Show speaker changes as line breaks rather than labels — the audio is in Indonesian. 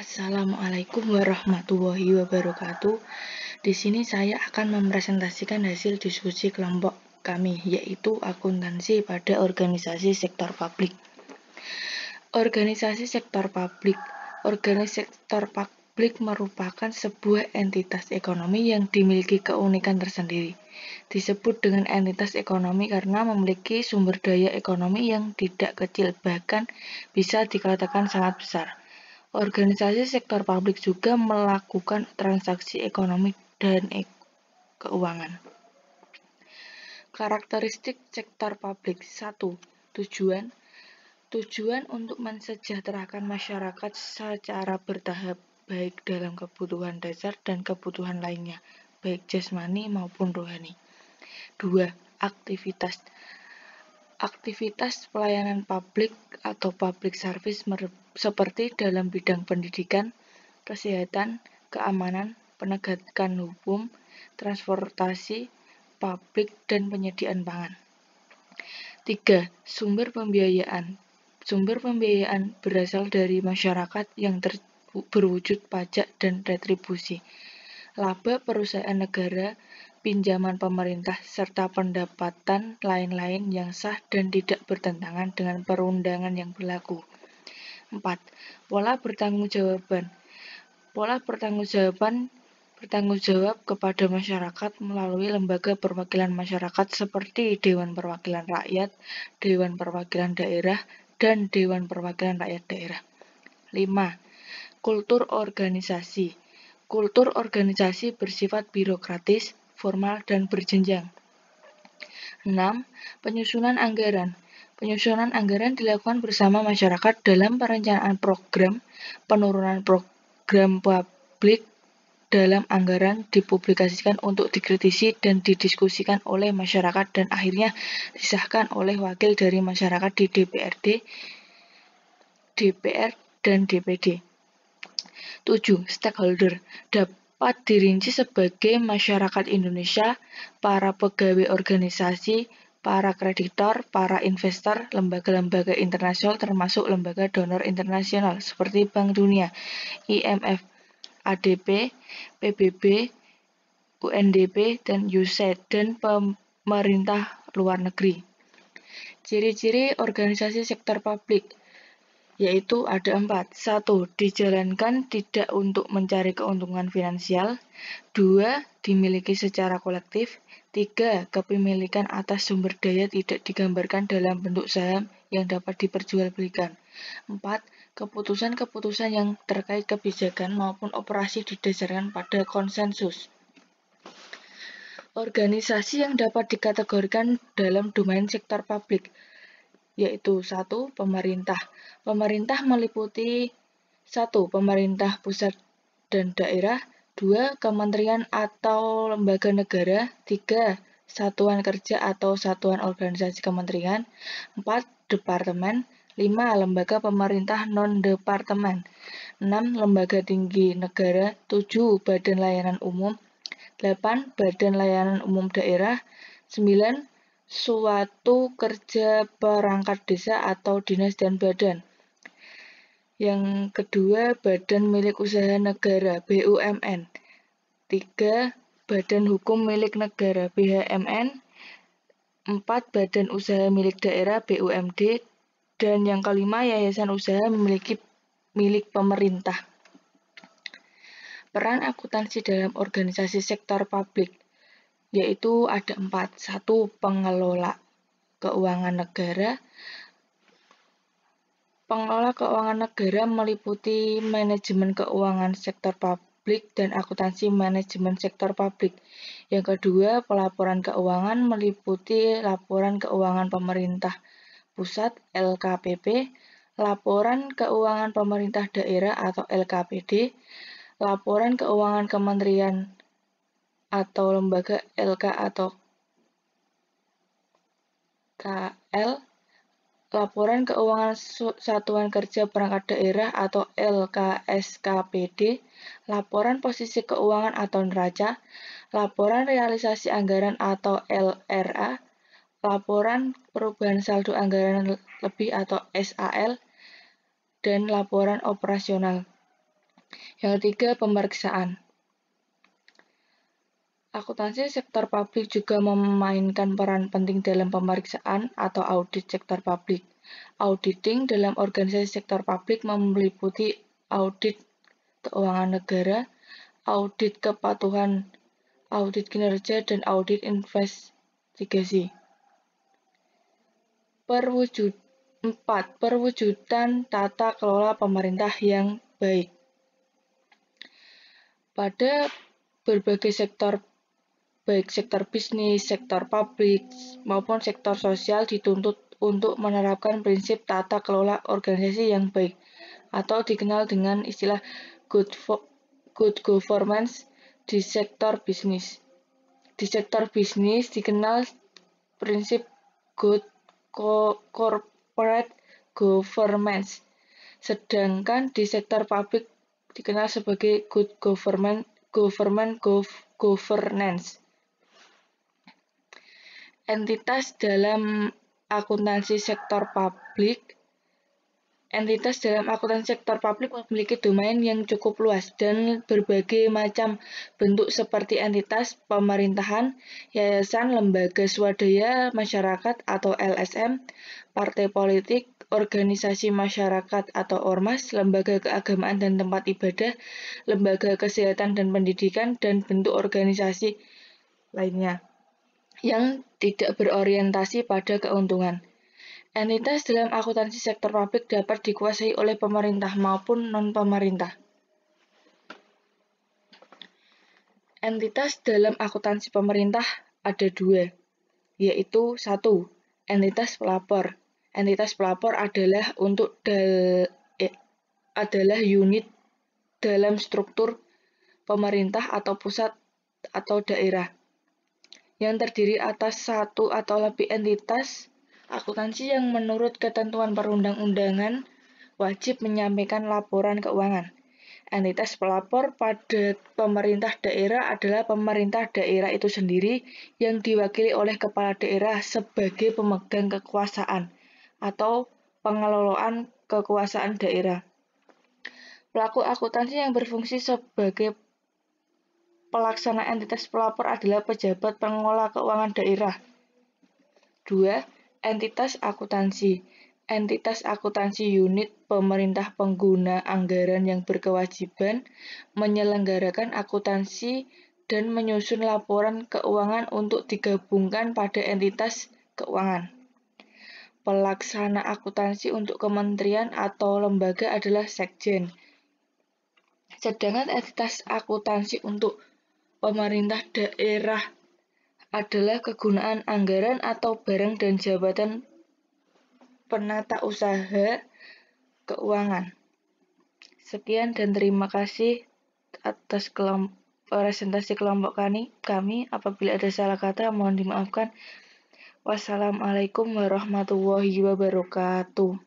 Assalamualaikum warahmatullahi wabarakatuh. Di sini saya akan mempresentasikan hasil diskusi kelompok kami, yaitu akuntansi pada organisasi sektor publik. Organisasi sektor publik. Organisasi sektor publik merupakan sebuah entitas ekonomi yang dimiliki keunikan tersendiri. Disebut dengan entitas ekonomi karena memiliki sumber daya ekonomi yang tidak kecil, bahkan bisa dikatakan sangat besar. Organisasi sektor publik juga melakukan transaksi ekonomi dan keuangan. Karakteristik sektor publik. 1. Tujuan untuk mensejahterakan masyarakat secara bertahap, baik dalam kebutuhan dasar dan kebutuhan lainnya, baik jasmani maupun rohani. 2. Aktivitas pelayanan publik atau public service seperti dalam bidang pendidikan, kesehatan, keamanan, penegakan hukum, transportasi publik, dan penyediaan pangan. 3. Sumber pembiayaan. Sumber pembiayaan berasal dari masyarakat yang berwujud pajak dan retribusi, laba perusahaan negara, pinjaman pemerintah, serta pendapatan lain-lain yang sah dan tidak bertentangan dengan perundangan yang berlaku. 4. Pola bertanggungjawaban. Pola bertanggung jawab kepada masyarakat melalui lembaga perwakilan masyarakat seperti Dewan Perwakilan Rakyat, Dewan Perwakilan Daerah, dan Dewan Perwakilan Rakyat Daerah. 5. Kultur organisasi. Kultur organisasi bersifat birokratis, formal, dan berjenjang. 6. Penyusunan anggaran. Penyusunan anggaran dilakukan bersama masyarakat dalam perencanaan program, penurunan program publik dalam anggaran dipublikasikan untuk dikritisi dan didiskusikan oleh masyarakat dan akhirnya disahkan oleh wakil dari masyarakat di DPRD, DPR, dan DPD. 7. Stakeholder dapat dirinci sebagai masyarakat Indonesia, para pegawai organisasi, para kreditor, para investor, lembaga-lembaga internasional termasuk lembaga donor internasional seperti Bank Dunia, IMF, ADB, PBB, UNDP, dan USAID, dan pemerintah luar negeri. Ciri-ciri organisasi sektor publik yaitu ada 4. 1. Dijalankan tidak untuk mencari keuntungan finansial. 2. Dimiliki secara kolektif. 3. Kepemilikan atas sumber daya tidak digambarkan dalam bentuk saham yang dapat diperjualbelikan. 4. Keputusan-keputusan yang terkait kebijakan maupun operasi didasarkan pada konsensus. Organisasi yang dapat dikategorikan dalam domain sektor publik yaitu 1. Pemerintah. Pemerintah meliputi 1. Pemerintah pusat dan daerah, 2. Kementerian atau lembaga negara, 3. Satuan kerja atau satuan organisasi kementerian, 4. Departemen, 5. Lembaga pemerintah non-departemen, 6. Lembaga tinggi negara, 7. Badan layanan umum, 8. Badan layanan umum daerah, 9. Suatu kerja perangkat desa atau dinas dan badan. Yang kedua, badan milik usaha negara, BUMN. 3. Badan hukum milik negara, BHMN. 4. Badan usaha milik daerah, BUMD. Dan yang kelima, yayasan usaha milik pemerintah. Peran akuntansi dalam organisasi sektor publik yaitu ada 4. 1. Pengelola keuangan negara. Pengelola keuangan negara meliputi manajemen keuangan sektor publik dan akuntansi manajemen sektor publik. Yang kedua, pelaporan keuangan meliputi laporan keuangan pemerintah pusat LKPP, laporan keuangan pemerintah daerah atau LKPD, laporan keuangan kementerian atau lembaga LK atau KL, laporan keuangan satuan kerja perangkat daerah atau LKSKPD, laporan posisi keuangan atau neraca, laporan realisasi anggaran atau LRA, laporan perubahan saldo anggaran lebih atau SAL, dan laporan operasional. Yang ketiga, pemeriksaan. Akuntansi sektor publik juga memainkan peran penting dalam pemeriksaan atau audit sektor publik. Auditing dalam organisasi sektor publik meliputi audit keuangan negara, audit kepatuhan, audit kinerja, dan audit investigasi. 4. Perwujudan tata kelola pemerintah yang baik. Pada berbagai sektor, baik sektor bisnis, sektor publik, maupun sektor sosial dituntut untuk menerapkan prinsip tata kelola organisasi yang baik, atau dikenal dengan istilah good governance di sektor bisnis. Di sektor bisnis dikenal prinsip good corporate governance, sedangkan di sektor publik dikenal sebagai good governance. Entitas dalam akuntansi sektor publik. Entitas dalam akuntansi sektor publik memiliki domain yang cukup luas dan berbagai macam bentuk seperti entitas pemerintahan, yayasan, lembaga swadaya masyarakat atau LSM, partai politik, organisasi masyarakat atau ormas, lembaga keagamaan dan tempat ibadah, lembaga kesehatan dan pendidikan, dan bentuk organisasi lainnya yang tidak berorientasi pada keuntungan. Entitas dalam akuntansi sektor publik dapat dikuasai oleh pemerintah maupun non-pemerintah. Entitas dalam akuntansi pemerintah ada 2, yaitu 1. Entitas pelapor. Entitas pelapor adalah adalah unit dalam struktur pemerintah atau pusat atau daerah yang terdiri atas satu atau lebih entitas akuntansi yang menurut ketentuan perundang-undangan wajib menyampaikan laporan keuangan. Entitas pelapor pada pemerintah daerah adalah pemerintah daerah itu sendiri yang diwakili oleh kepala daerah sebagai pemegang kekuasaan atau pengelolaan kekuasaan daerah. Pelaku akuntansi yang berfungsi sebagai pelaksana entitas pelapor adalah pejabat pengelola keuangan daerah. 2. Entitas akuntansi. Entitas akuntansi unit pemerintah pengguna anggaran yang berkewajiban menyelenggarakan akuntansi dan menyusun laporan keuangan untuk digabungkan pada entitas keuangan. Pelaksana akuntansi untuk kementerian atau lembaga adalah sekjen. Sedangkan entitas akuntansi untuk pemerintah daerah adalah kegunaan anggaran atau barang dan jabatan penata usaha keuangan. Sekian dan terima kasih atas presentasi kelompok kami. Apabila ada salah kata mohon dimaafkan. Wassalamualaikum warahmatullahi wabarakatuh.